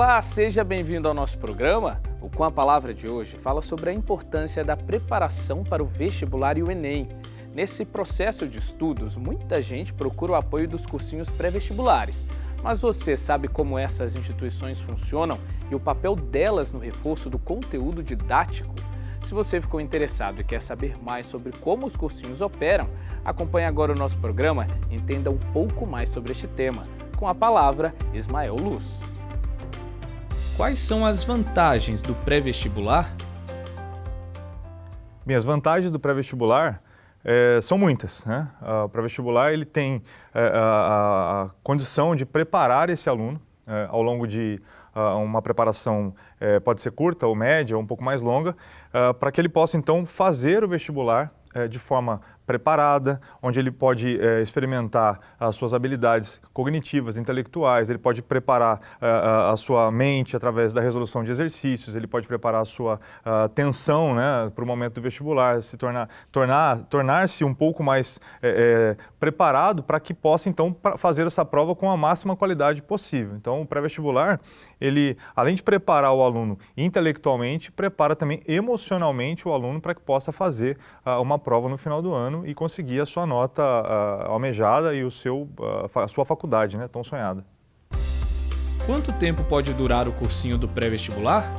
Olá, seja bem-vindo ao nosso programa. O Com a Palavra de hoje fala sobre a importância da preparação para o vestibular e o Enem. Nesse processo de estudos, muita gente procura o apoio dos cursinhos pré-vestibulares. Mas você sabe como essas instituições funcionam e o papel delas no reforço do conteúdo didático? Se você ficou interessado e quer saber mais sobre como os cursinhos operam, acompanhe agora o nosso programa e entenda um pouco mais sobre este tema. Com a palavra, Ismael Luz. Quais são as vantagens do pré-vestibular? Bem, as vantagens do pré-vestibular são muitas, né? O pré-vestibular ele tem a condição de preparar esse aluno ao longo de uma preparação, pode ser curta ou média ou um pouco mais longa, para que ele possa então fazer o vestibular de forma preparada, onde ele pode experimentar as suas habilidades cognitivas, intelectuais, ele pode preparar a sua mente através da resolução de exercícios, ele pode preparar a sua atenção, né, para o momento do vestibular, tornar-se um pouco mais preparado para que possa então fazer essa prova com a máxima qualidade possível. Então, o pré-vestibular, ele, além de preparar o aluno intelectualmente, prepara também emocionalmente o aluno para que possa fazer uma prova no final do ano e conseguir a sua nota almejada e a sua faculdade, né, tão sonhada. Quanto tempo pode durar o cursinho do pré-vestibular?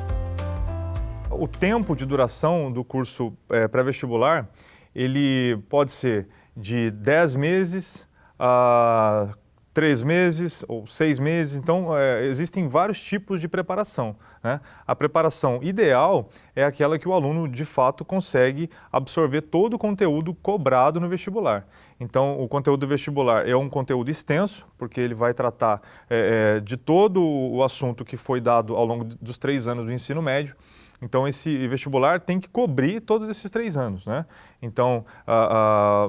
O tempo de duração do curso pré-vestibular, ele pode ser de 10 meses a 3 meses ou 6 meses, então existem vários tipos de preparação, né? A preparação ideal é aquela que o aluno de fato consegue absorver todo o conteúdo cobrado no vestibular. Então, o conteúdo do vestibular é um conteúdo extenso, porque ele vai tratar de todo o assunto que foi dado ao longo dos 3 anos do ensino médio. Então, esse vestibular tem que cobrir todos esses 3 anos, né? Então,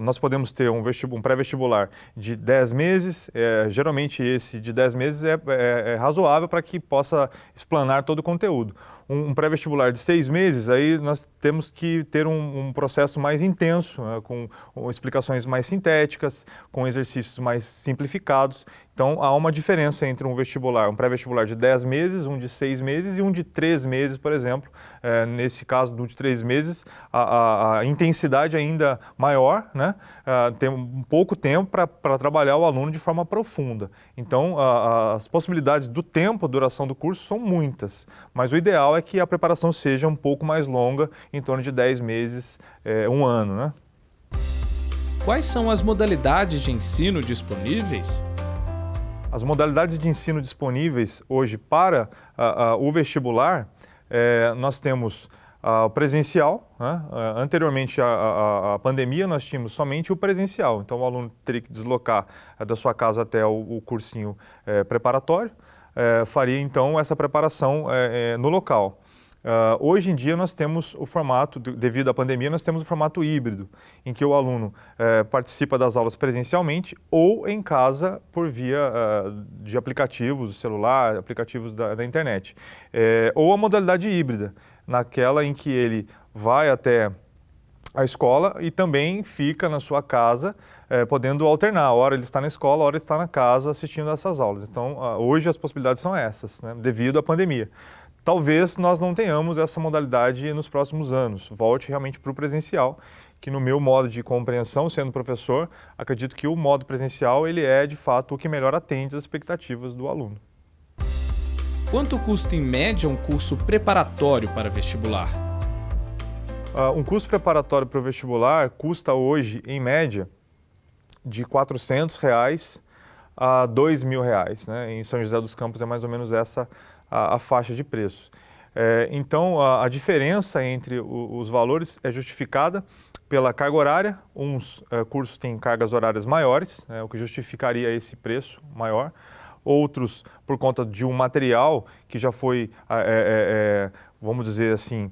nós podemos ter um pré-vestibular de 10 meses, geralmente esse de 10 meses é razoável para que possa explanar todo o conteúdo. Um pré-vestibular de 6 meses, aí nós temos que ter um processo mais intenso, né, com explicações mais sintéticas, com exercícios mais simplificados. Então, há uma diferença entre um pré-vestibular de 10 meses, um de 6 meses e um de 3 meses, por exemplo. Nesse caso, do de 3 meses, a intensidade ainda maior, né? Tem um pouco tempo para trabalhar o aluno de forma profunda. Então, as possibilidades do tempo, a duração do curso, são muitas, mas o ideal é que a preparação seja um pouco mais longa, em torno de 10 meses, um ano, né? Quais são as modalidades de ensino disponíveis? As modalidades de ensino disponíveis hoje para o vestibular, nós temos o presencial, né? Anteriormente à pandemia nós tínhamos somente o presencial, então o aluno teria que deslocar da sua casa até o cursinho preparatório, faria então essa preparação no local. Hoje em dia nós temos o formato, devido à pandemia, nós temos o formato híbrido, em que o aluno participa das aulas presencialmente ou em casa por via de aplicativos do celular, aplicativos da internet. Ou a modalidade híbrida, naquela em que ele vai até a escola e também fica na sua casa, podendo alternar. A hora ele está na escola, a hora ele está na casa assistindo a essas aulas. Então, hoje as possibilidades são essas, né, devido à pandemia. Talvez nós não tenhamos essa modalidade nos próximos anos. Volte realmente para o presencial, que no meu modo de compreensão, sendo professor, acredito que o modo presencial ele é, de fato, o que melhor atende às expectativas do aluno. Quanto custa, em média, um curso preparatório para vestibular? Um curso preparatório para o vestibular custa hoje, em média, de R$ 400 a R$ 2.000, né? Em São José dos Campos é mais ou menos essa a faixa de preço. Então, a diferença entre os valores é justificada pela carga horária. Uns cursos têm cargas horárias maiores, o que justificaria esse preço maior. Outros, por conta de um material que já foi, vamos dizer assim,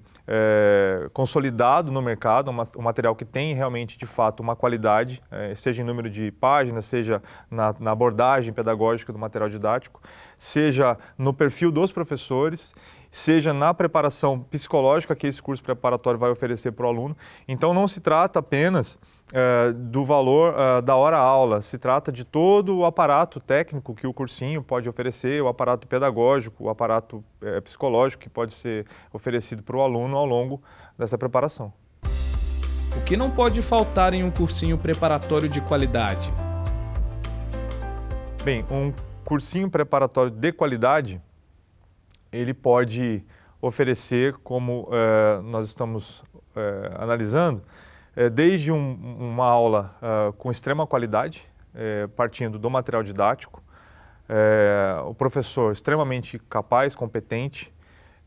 consolidado no mercado, um material que tem realmente, de fato, uma qualidade, seja em número de páginas, seja na abordagem pedagógica do material didático, seja no perfil dos professores, seja na preparação psicológica que esse curso preparatório vai oferecer para o aluno. Então, não se trata apenas do valor da hora-aula, se trata de todo o aparato técnico que o cursinho pode oferecer, o aparato pedagógico, o aparato psicológico que pode ser oferecido para o aluno ao longo dessa preparação. O que não pode faltar em um cursinho preparatório de qualidade? Bem, um cursinho preparatório de qualidade, ele pode oferecer, como nós estamos analisando, desde uma aula com extrema qualidade, partindo do material didático, o professor extremamente capaz, competente,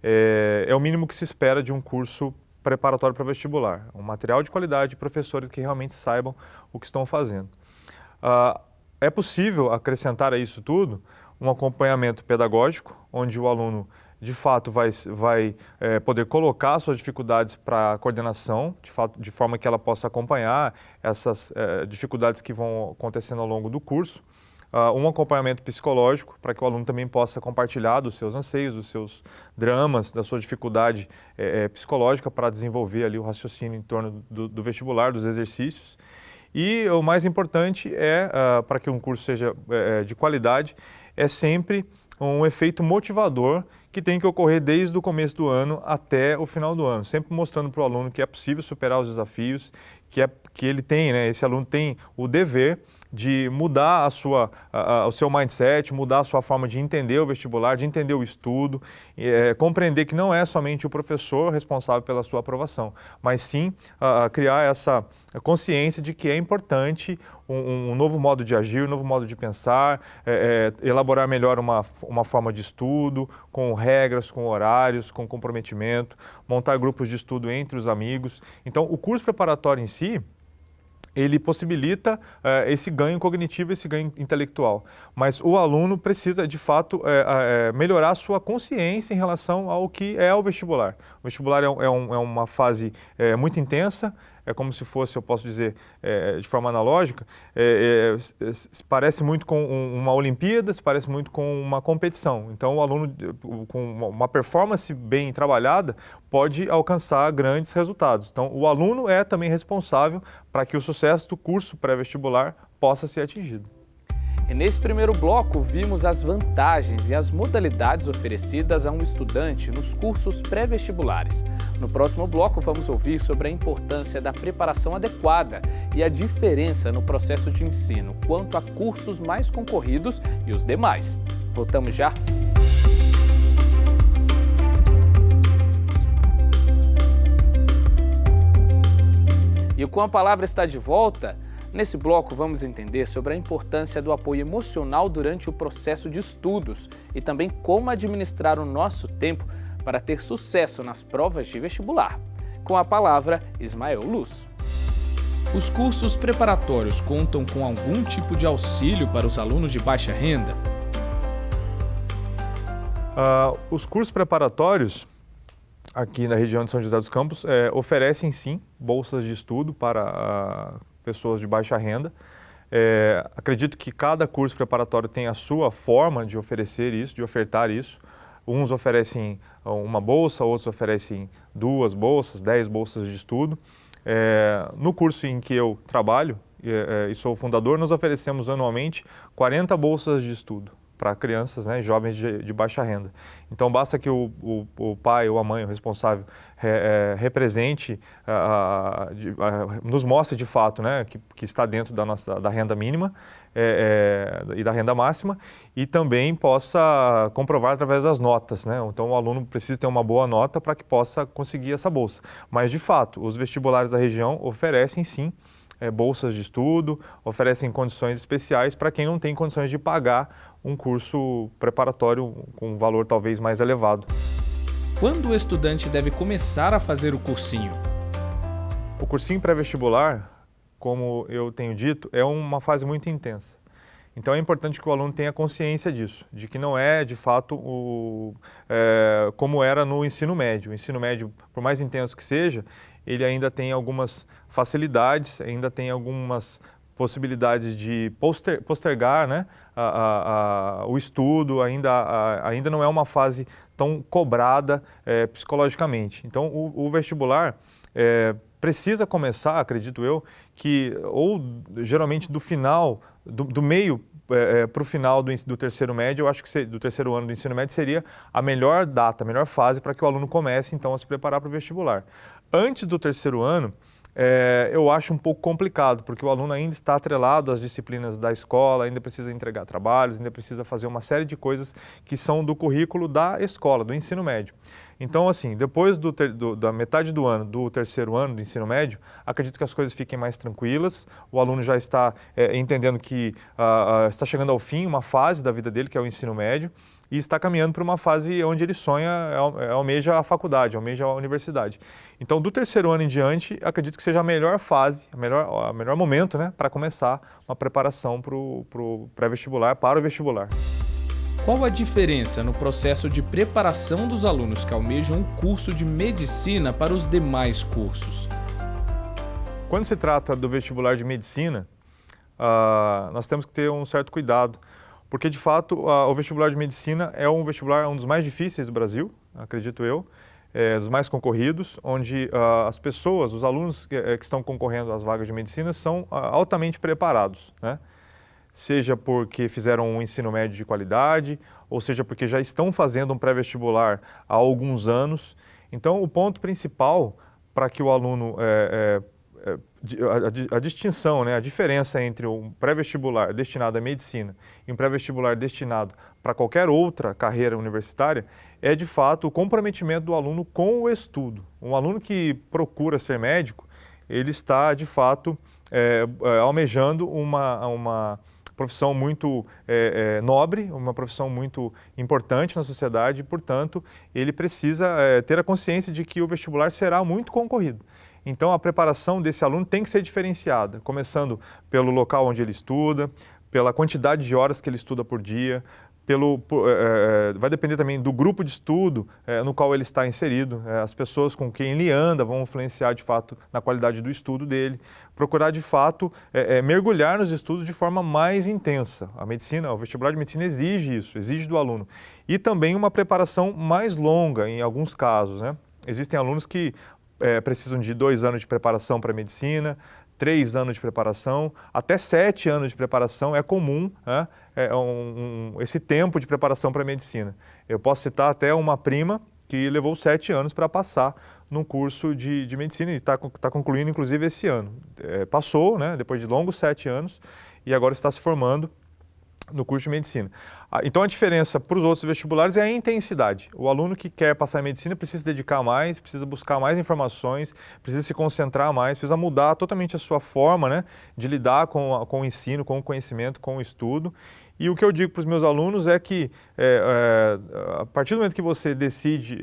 é o mínimo que se espera de um curso preparatório para vestibular. Um material de qualidade, professores que realmente saibam o que estão fazendo. É possível acrescentar a isso tudo um acompanhamento pedagógico, onde o aluno de fato vai poder colocar suas dificuldades para a coordenação, de forma que ela possa acompanhar essas dificuldades que vão acontecendo ao longo do curso. Um acompanhamento psicológico, para que o aluno também possa compartilhar dos seus anseios, dos seus dramas, da sua dificuldade psicológica para desenvolver ali o raciocínio em torno do vestibular, dos exercícios. E o mais importante para que um curso seja de qualidade, é sempre um efeito motivador que tem que ocorrer desde o começo do ano até o final do ano, sempre mostrando para o aluno que é possível superar os desafios, que ele tem, esse aluno tem o dever de mudar o seu mindset, mudar a sua forma de entender o vestibular, de entender o estudo, compreender que não é somente o professor responsável pela sua aprovação, mas sim criar essa consciência de que é importante um novo modo de agir, um novo modo de pensar, elaborar melhor uma forma de estudo, com regras, com horários, com comprometimento, montar grupos de estudo entre os amigos. Então, o curso preparatório em si, ele possibilita esse ganho cognitivo, esse ganho intelectual. Mas o aluno precisa, de fato, melhorar a sua consciência em relação ao que é o vestibular. O vestibular é uma fase muito intensa, é como se fosse, eu posso dizer, de forma analógica, se parece muito com uma Olimpíada, se parece muito com uma competição. Então, o aluno, com uma performance bem trabalhada, pode alcançar grandes resultados. Então, o aluno é também responsável para que o sucesso do curso pré-vestibular possa ser atingido. E nesse primeiro bloco, vimos as vantagens e as modalidades oferecidas a um estudante nos cursos pré-vestibulares. No próximo bloco, vamos ouvir sobre a importância da preparação adequada e a diferença no processo de ensino quanto a cursos mais concorridos e os demais. Voltamos já? E o Com a Palavra está de volta. Nesse bloco, vamos entender sobre a importância do apoio emocional durante o processo de estudos e também como administrar o nosso tempo para ter sucesso nas provas de vestibular. Com a palavra, Ismael Luz. Os cursos preparatórios contam com algum tipo de auxílio para os alunos de baixa renda? Os cursos preparatórios aqui na região de São José dos Campos oferecem sim bolsas de estudo para pessoas de baixa renda. Acredito que cada curso preparatório tem a sua forma de oferecer isso, de ofertar isso. Uns oferecem uma bolsa, outros oferecem 2 bolsas, 10 bolsas de estudo. No curso em que eu trabalho e sou fundador, nós oferecemos anualmente 40 bolsas de estudo para crianças, jovens de baixa renda. Então, basta que o pai ou a mãe, o responsável, represente, nos mostre de fato que está dentro da renda mínima e da renda máxima, e também possa comprovar através das notas. Então, o aluno precisa ter uma boa nota para que possa conseguir essa bolsa. Mas, de fato, os vestibulares da região oferecem sim bolsas de estudo, oferecem condições especiais para quem não tem condições de pagar um curso preparatório com um valor talvez mais elevado. Quando o estudante deve começar a fazer o cursinho? O cursinho pré-vestibular, como eu tenho dito, é uma fase muito intensa. Então é importante que o aluno tenha consciência disso, de que não é de fato como era no ensino médio. O ensino médio, por mais intenso que seja, ele ainda tem algumas facilidades, ainda tem algumas possibilidades de postergar, né, o estudo, ainda não é uma fase tão cobrada psicologicamente. Então, o vestibular precisa começar, acredito eu, ou geralmente do final, do meio para o final do terceiro médio, eu acho que do terceiro ano do ensino médio seria a melhor data, a melhor fase para que o aluno comece então a se preparar para o vestibular. Antes do terceiro ano, eu acho um pouco complicado, porque o aluno ainda está atrelado às disciplinas da escola, ainda precisa entregar trabalhos, ainda precisa fazer uma série de coisas que são do currículo da escola, do ensino médio. Então, assim, depois da metade do ano, do terceiro ano do ensino médio, acredito que as coisas fiquem mais tranquilas, o aluno já está entendendo que está chegando ao fim uma fase da vida dele, que é o ensino médio, e está caminhando para uma fase onde ele sonha, almeja a faculdade, almeja a universidade. Então, do terceiro ano em diante, acredito que seja a melhor fase, o melhor momento, né, para começar uma preparação para o pré-vestibular, para o vestibular. Qual a diferença no processo de preparação dos alunos que almejam o curso de medicina para os demais cursos? Quando se trata do vestibular de medicina, nós temos que ter um certo cuidado, porque de fato o vestibular de medicina é um vestibular um dos mais difíceis do Brasil, acredito eu, dos mais concorridos, onde as pessoas, os alunos que estão concorrendo às vagas de medicina são altamente preparados, né? Seja porque fizeram um ensino médio de qualidade, ou seja porque já estão fazendo um pré-vestibular há alguns anos. Então, o ponto principal para que o aluno, a distinção, né, a diferença entre um pré-vestibular destinado à medicina e um pré-vestibular destinado para qualquer outra carreira universitária, é de fato o comprometimento do aluno com o estudo. Um aluno que procura ser médico, ele está de fato almejando uma profissão muito nobre, uma profissão muito importante na sociedade e, portanto, ele precisa ter a consciência de que o vestibular será muito concorrido. Então, a preparação desse aluno tem que ser diferenciada, começando pelo local onde ele estuda, pela quantidade de horas que ele estuda por dia, vai depender também do grupo de estudo no qual ele está inserido. As pessoas com quem ele anda vão influenciar, de fato, na qualidade do estudo dele. Procurar, de fato, mergulhar nos estudos de forma mais intensa. A medicina, o vestibular de medicina exige isso, exige do aluno. E também uma preparação mais longa, em alguns casos, né? Existem alunos que precisam de 2 anos de preparação para a medicina, 3 anos de preparação, até 7 anos de preparação é comum, né? Esse tempo de preparação para a medicina. Eu posso citar até uma prima que levou 7 anos para passar num curso de medicina e está concluindo, inclusive, esse ano. Passou, né, depois de longos 7 anos, e agora está se formando no curso de medicina. Então, a diferença para os outros vestibulares é a intensidade. O aluno que quer passar em medicina precisa se dedicar mais, precisa buscar mais informações, precisa se concentrar mais, precisa mudar totalmente a sua forma, né, de lidar com o ensino, com o conhecimento, com o estudo. E o que eu digo para os meus alunos é que, a partir do momento que você decide,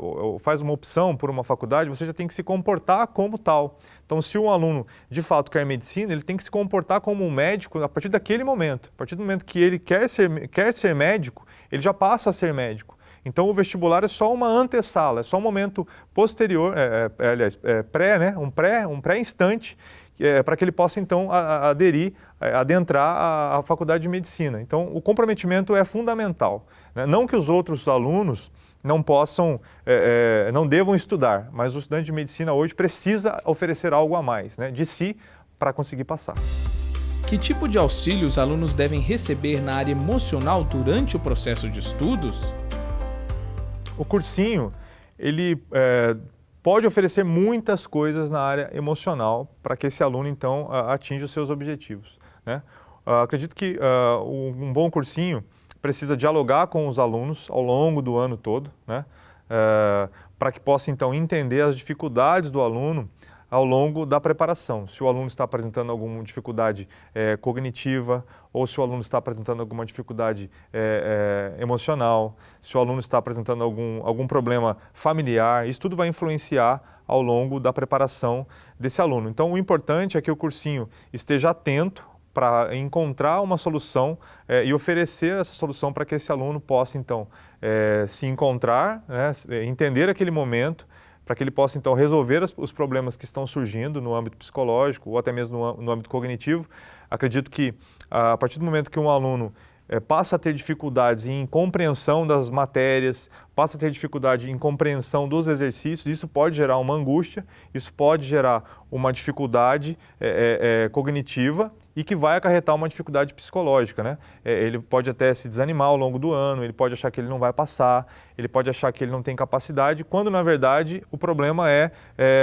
ou faz uma opção por uma faculdade, você já tem que se comportar como tal. Então, se um aluno de fato quer medicina, ele tem que se comportar como um médico a partir daquele momento. A partir do momento que ele quer ser médico, ele já passa a ser médico. Então, o vestibular é só uma antessala, é só um momento posterior, né? um pré-instante, para que ele possa, então, adentrar a faculdade de medicina. Então, o comprometimento é fundamental, né? Não que os outros alunos não possam, não devam estudar, mas o estudante de medicina hoje precisa oferecer algo a mais, né, de si para conseguir passar. Que tipo de auxílio os alunos devem receber na área emocional durante o processo de estudos? O cursinho, ele pode oferecer muitas coisas na área emocional para que esse aluno, então, atinja os seus objetivos, né? Acredito que um bom cursinho precisa dialogar com os alunos ao longo do ano todo, né? Para que possa, então, entender as dificuldades do aluno ao longo da preparação. Se o aluno está apresentando alguma dificuldade cognitiva, ou se o aluno está apresentando alguma dificuldade emocional, se o aluno está apresentando algum problema familiar, isso tudo vai influenciar ao longo da preparação desse aluno. Então, o importante é que o cursinho esteja atento para encontrar uma solução e oferecer essa solução para que esse aluno possa, então, se encontrar, né, entender aquele momento, para que ele possa então resolver os problemas que estão surgindo no âmbito psicológico ou até mesmo no âmbito cognitivo. Acredito que a partir do momento que um aluno passa a ter dificuldades em compreensão das matérias, passa a ter dificuldade em compreensão dos exercícios, isso pode gerar uma angústia, isso pode gerar uma dificuldade cognitiva e que vai acarretar uma dificuldade psicológica, né? Ele pode até se desanimar ao longo do ano, ele pode achar que ele não vai passar, ele pode achar que ele não tem capacidade, quando na verdade o problema é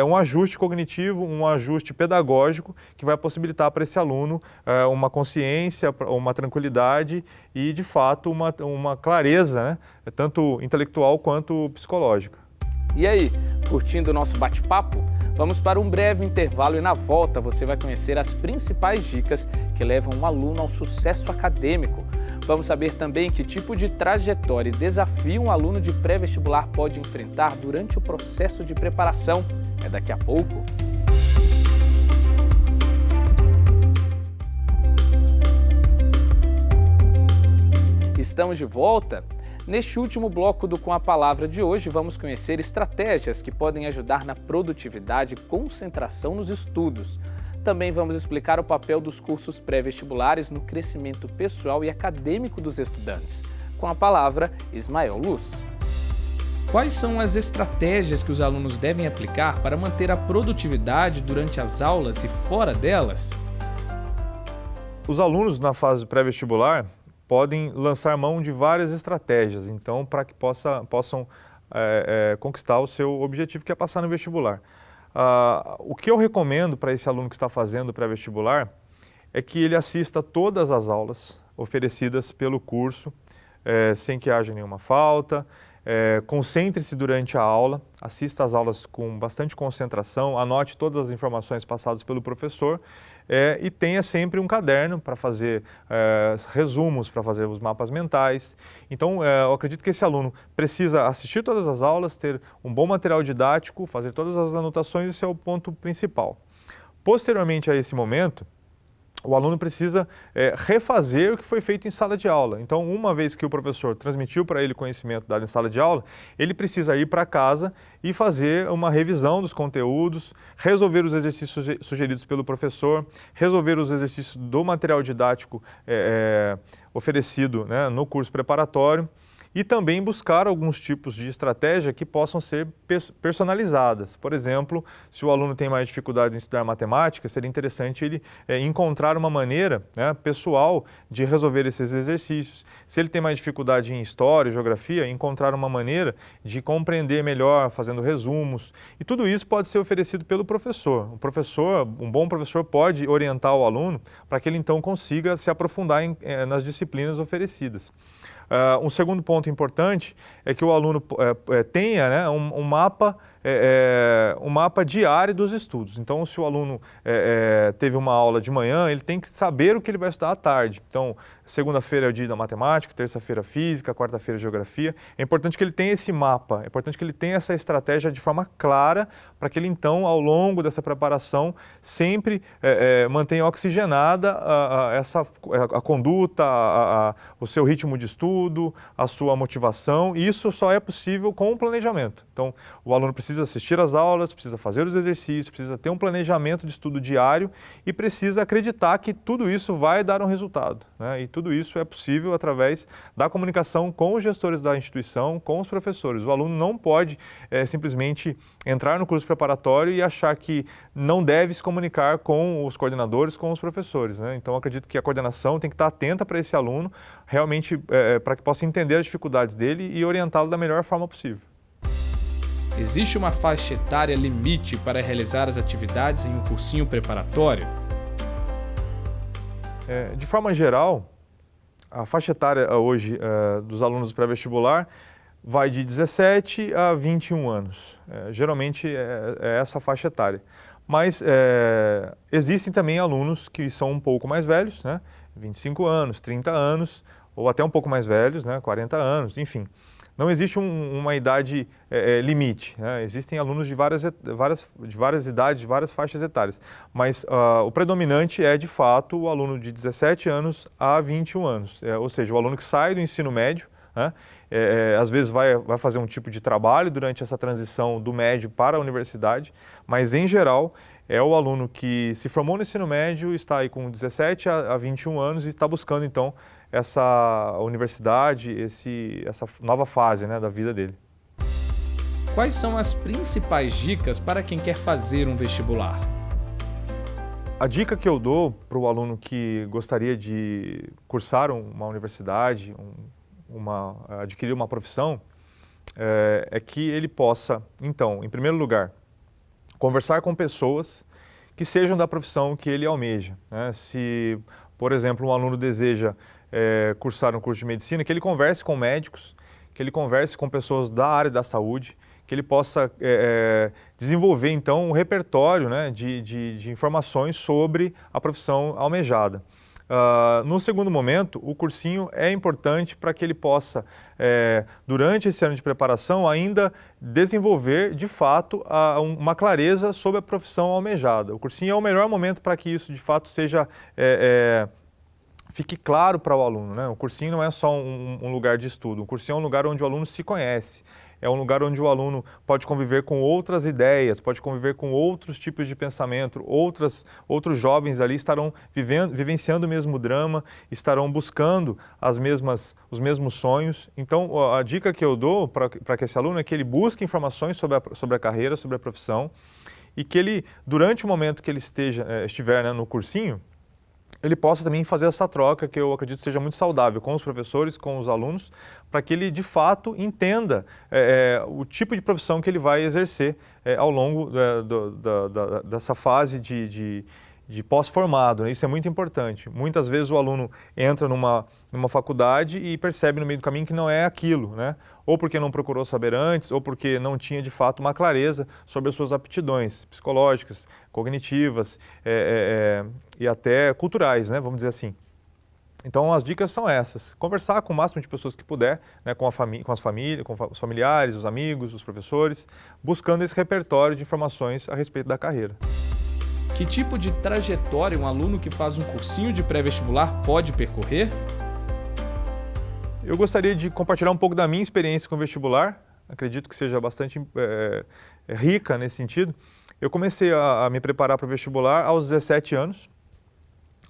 um ajuste cognitivo, um ajuste pedagógico que vai possibilitar para esse aluno uma consciência, uma tranquilidade e de fato uma clareza, né? Tanto intelectual quanto psicológica. E aí, curtindo o nosso bate-papo? Vamos para um breve intervalo e na volta você vai conhecer as principais dicas que levam um aluno ao sucesso acadêmico. Vamos saber também que tipo de trajetória e desafio um aluno de pré-vestibular pode enfrentar durante o processo de preparação. É daqui a pouco. Estamos de volta. Neste último bloco do Com a Palavra de hoje, vamos conhecer estratégias que podem ajudar na produtividade e concentração nos estudos. Também vamos explicar o papel dos cursos pré-vestibulares no crescimento pessoal e acadêmico dos estudantes. Com a palavra, Ismael Luz. Quais são as estratégias que os alunos devem aplicar para manter a produtividade durante as aulas e fora delas? Os alunos na fase pré-vestibular podem lançar mão de várias estratégias, então, para que possam conquistar o seu objetivo, que é passar no vestibular. O que eu recomendo para esse aluno que está fazendo pré-vestibular é que ele assista todas as aulas oferecidas pelo curso, sem que haja nenhuma falta, concentre-se durante a aula, assista às aulas com bastante concentração, anote todas as informações passadas pelo professor e tenha sempre um caderno para fazer resumos, para fazer os mapas mentais. Então, eu acredito que esse aluno precisa assistir todas as aulas, ter um bom material didático, fazer todas as anotações, esse é o ponto principal. Posteriormente a esse momento, o aluno precisa refazer o que foi feito em sala de aula. Então, uma vez que o professor transmitiu para ele o conhecimento dado em sala de aula, ele precisa ir para casa e fazer uma revisão dos conteúdos, resolver os exercícios sugeridos pelo professor, resolver os exercícios do material didático oferecido, né, no curso preparatório, e também buscar alguns tipos de estratégia que possam ser personalizadas. Por exemplo, se o aluno tem mais dificuldade em estudar matemática, seria interessante ele encontrar uma maneira, né, pessoal de resolver esses exercícios. Se ele tem mais dificuldade em história, geografia, encontrar uma maneira de compreender melhor, fazendo resumos. E tudo isso pode ser oferecido pelo professor. Um bom professor pode orientar o aluno para que ele então consiga se aprofundar nas disciplinas oferecidas. Um segundo ponto importante é que o aluno tenha, né, um mapa diário dos estudos. Então, se o aluno teve uma aula de manhã, ele tem que saber o que ele vai estudar à tarde. Então, segunda-feira é o dia da matemática, terça-feira física, quarta-feira geografia. É importante que ele tenha esse mapa, é importante que ele tenha essa estratégia de forma clara para que ele, então, ao longo dessa preparação, sempre mantenha oxigenada a conduta, o seu ritmo de estudo, a sua motivação. E isso só é possível com o planejamento. Então, o aluno precisa assistir às aulas, precisa fazer os exercícios, precisa ter um planejamento de estudo diário e precisa acreditar que tudo isso vai dar um resultado, né? E tudo isso é possível através da comunicação com os gestores da instituição, com os professores. O aluno não pode simplesmente entrar no curso preparatório e achar que não deve se comunicar com os coordenadores, com os professores, né? Então, acredito que a coordenação tem que estar atenta para esse aluno, realmente para que possa entender as dificuldades dele e orientá-lo da melhor forma possível. Existe uma faixa etária limite para realizar as atividades em um cursinho preparatório? De forma geral, a faixa etária hoje dos alunos pré-vestibular vai de 17 a 21 anos. Geralmente é essa faixa etária. Mas existem também alunos que são um pouco mais velhos, né? 25 anos, 30 anos, ou até um pouco mais velhos, né? 40 anos, enfim. Não existe uma idade limite, né? Existem alunos de várias idades, de várias faixas etárias, mas o predominante é, de fato, o aluno de 17 anos a 21 anos, ou seja, o aluno que sai do ensino médio, né? Às vezes vai fazer um tipo de trabalho durante essa transição do médio para a universidade, mas em geral é o aluno que se formou no ensino médio, está aí com 17 a 21 anos e está buscando então essa universidade, essa nova fase, né, da vida dele. Quais são as principais dicas para quem quer fazer um vestibular? A dica que eu dou para o aluno que gostaria de cursar uma universidade, adquirir uma profissão, é que ele possa, então, em primeiro lugar, conversar com pessoas que sejam da profissão que ele almeja, né? Se, por exemplo, um aluno deseja cursar um curso de medicina, que ele converse com médicos, que ele converse com pessoas da área da saúde, que ele possa desenvolver, então, um repertório, né, de informações sobre a profissão almejada. No segundo momento, o cursinho é importante para que ele possa, durante esse ano de preparação, ainda desenvolver, de fato, uma clareza sobre a profissão almejada. O cursinho é o melhor momento para que isso, de fato, fique claro para o aluno, né? O cursinho não é só um lugar de estudo, o cursinho é um lugar onde o aluno se conhece. É um lugar onde o aluno pode conviver com outras ideias, pode conviver com outros tipos de pensamento, outros jovens ali estarão vivenciando o mesmo drama, estarão buscando os mesmos sonhos. Então, a dica que eu dou para que esse aluno é que ele busque informações sobre a carreira, sobre a profissão, e que ele, durante o momento que ele estiver, né, no cursinho, ele possa também fazer essa troca, que eu acredito seja muito saudável, com os professores, com os alunos, para que ele, de fato, entenda o tipo de profissão que ele vai exercer ao longo dessa fase de pós-formado, né? Isso é muito importante. Muitas vezes o aluno entra numa faculdade e percebe no meio do caminho que não é aquilo, né? Ou porque não procurou saber antes, ou porque não tinha, de fato, uma clareza sobre as suas aptidões psicológicas, cognitivas e até culturais, né? Vamos dizer assim. Então, as dicas são essas. Conversar com o máximo de pessoas que puder, né, com as famílias, com os familiares, os amigos, os professores, buscando esse repertório de informações a respeito da carreira. Que tipo de trajetória um aluno que faz um cursinho de pré-vestibular pode percorrer? Eu gostaria de compartilhar um pouco da minha experiência com o vestibular. Acredito que seja bastante rica nesse sentido. Eu comecei a me preparar para o vestibular aos 17 anos.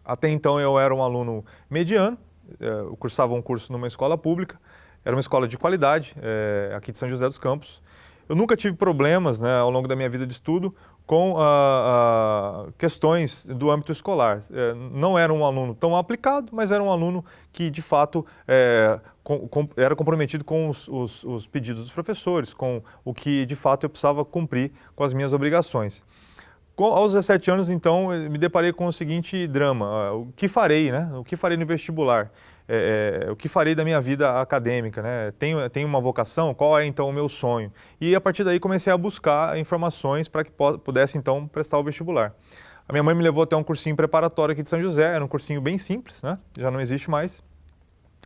Até então eu era um aluno mediano, eu cursava um curso numa escola pública, era uma escola de qualidade, aqui de São José dos Campos. Eu nunca tive problemas, né, ao longo da minha vida de estudo com questões do âmbito escolar. Não era um aluno tão aplicado, mas era um aluno que, de fato, era comprometido com os pedidos dos professores, com o que, de fato, eu precisava cumprir com as minhas obrigações. Aos 17 anos, então, eu me deparei com o seguinte drama: o que farei, né? O que farei no vestibular? O que farei da minha vida acadêmica, né? Tenho uma vocação? Qual é, então, o meu sonho? E, a partir daí, comecei a buscar informações para que pudesse, então, prestar o vestibular. A minha mãe me levou até um cursinho preparatório aqui de São José, era um cursinho bem simples, né? Já não existe mais.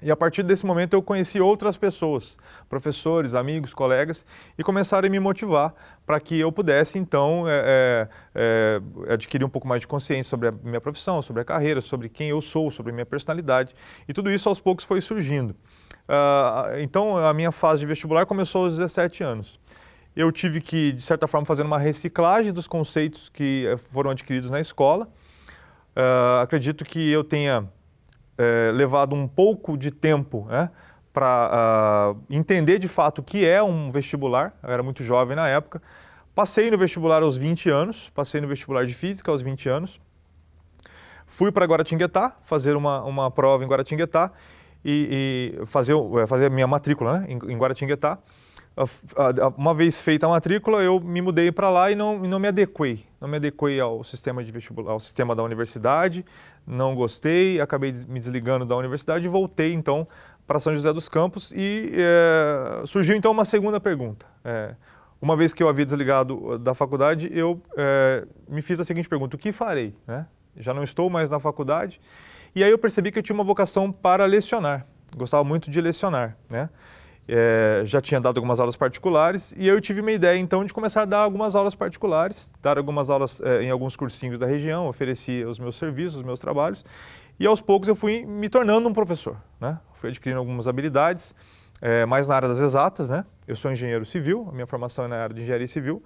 E a partir desse momento eu conheci outras pessoas, professores, amigos, colegas, e começaram a me motivar para que eu pudesse, então, adquirir um pouco mais de consciência sobre a minha profissão, sobre a carreira, sobre quem eu sou, sobre a minha personalidade. E tudo isso, aos poucos, foi surgindo. Então, a minha fase de vestibular começou aos 17 anos. Eu tive que, de certa forma, fazer uma reciclagem dos conceitos que foram adquiridos na escola. Acredito que eu tenha levado um pouco de tempo, né, para entender de fato o que é um vestibular. Eu era muito jovem na época. Passei no vestibular aos 20 anos, passei no vestibular de Física aos 20 anos. Fui para Guaratinguetá fazer uma prova em Guaratinguetá e fazer a minha matrícula, né, em Guaratinguetá. Uma vez feita a matrícula, eu me mudei para lá e não me adequei. Não me adequei ao sistema de vestibular, ao sistema da universidade, não gostei, acabei me desligando da universidade e voltei então para São José dos Campos e surgiu então uma segunda pergunta. Uma vez que eu havia desligado da faculdade, eu me fiz a seguinte pergunta: o que farei, né? Já não estou mais na faculdade. E aí eu percebi que eu tinha uma vocação para lecionar, gostava muito de lecionar, né? Já tinha dado algumas aulas particulares e eu tive uma ideia então de começar a dar algumas aulas particulares, dar algumas aulas em alguns cursinhos da região, ofereci os meus serviços, os meus trabalhos e aos poucos eu fui me tornando um professor, né? Fui adquirindo algumas habilidades, mais na área das exatas, né? Eu sou engenheiro civil, a minha formação é na área de engenharia civil,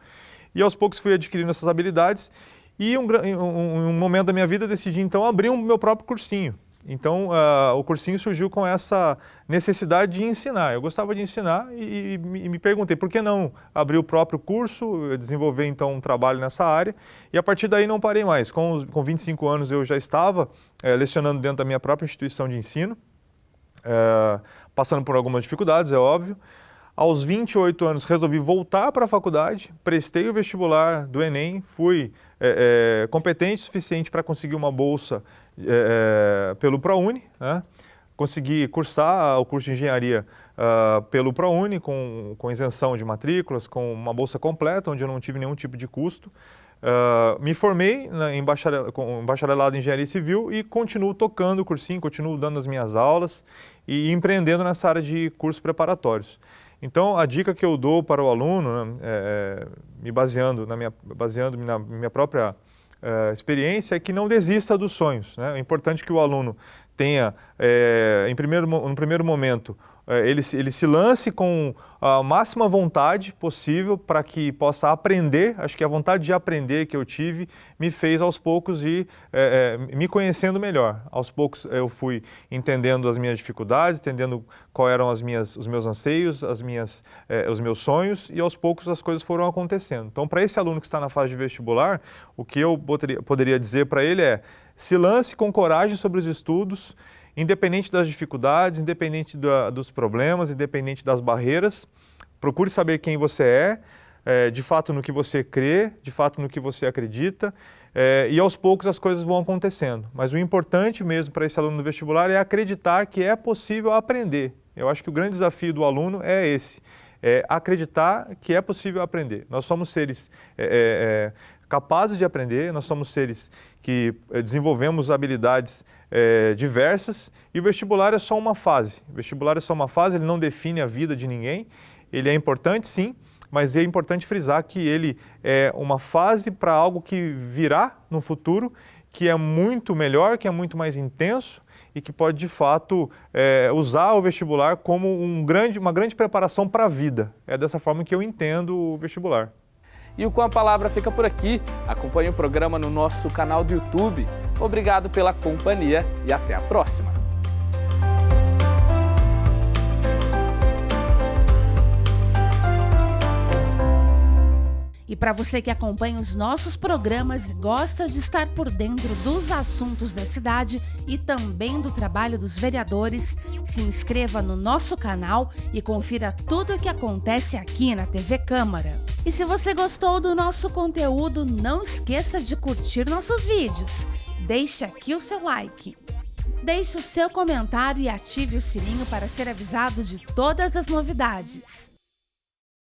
e aos poucos fui adquirindo essas habilidades, e em um momento da minha vida decidi então abrir meu próprio cursinho. Então, o cursinho surgiu com essa necessidade de ensinar. Eu gostava de ensinar e me perguntei por que não abrir o próprio curso, desenvolver então um trabalho nessa área, e a partir daí não parei mais. Com 25 anos eu já estava lecionando dentro da minha própria instituição de ensino, passando por algumas dificuldades, é óbvio. Aos 28 anos resolvi voltar para a faculdade, prestei o vestibular do Enem, fui competente o suficiente para conseguir uma bolsa pelo ProUni, né? Consegui cursar o curso de engenharia pelo ProUni com isenção de matrículas, com uma bolsa completa, onde eu não tive nenhum tipo de custo. Me formei em bacharelado em engenharia civil e continuo tocando o cursinho, continuo dando as minhas aulas e empreendendo nessa área de cursos preparatórios. Então, a dica que eu dou para o aluno, me baseando na minha própria experiência, é que não desista dos sonhos, né? É importante que o aluno tenha, no primeiro momento, ele se lance com a máxima vontade possível para que possa aprender. Acho que a vontade de aprender que eu tive me fez aos poucos ir me conhecendo melhor. Aos poucos eu fui entendendo as minhas dificuldades, entendendo quais eram os meus anseios, os meus sonhos, e aos poucos as coisas foram acontecendo. Então, para esse aluno que está na fase de vestibular, o que eu poderia dizer para ele é: se lance com coragem sobre os estudos, independente das dificuldades, independente dos problemas, independente das barreiras. Procure saber quem você de fato no que você crê, de fato no que você acredita, e aos poucos as coisas vão acontecendo. Mas o importante mesmo para esse aluno do vestibular é acreditar que é possível aprender. Eu acho que o grande desafio do aluno é esse, acreditar que é possível aprender. Nós somos seres capazes de aprender, nós somos seres que desenvolvemos habilidades diversas, e o vestibular é só uma fase. O vestibular é só uma fase, ele não define a vida de ninguém. Ele é importante, sim, mas é importante frisar que ele é uma fase para algo que virá no futuro, que é muito melhor, que é muito mais intenso e que pode, de fato, usar o vestibular como uma grande preparação para a vida. É dessa forma que eu entendo o vestibular. E o Com a Palavra fica por aqui. Acompanhe o programa no nosso canal do YouTube. Obrigado pela companhia e até a próxima. E para você que acompanha os nossos programas e gosta de estar por dentro dos assuntos da cidade e também do trabalho dos vereadores, se inscreva no nosso canal e confira tudo o que acontece aqui na TV Câmara. E se você gostou do nosso conteúdo, não esqueça de curtir nossos vídeos. Deixe aqui o seu like. Deixe o seu comentário e ative o sininho para ser avisado de todas as novidades.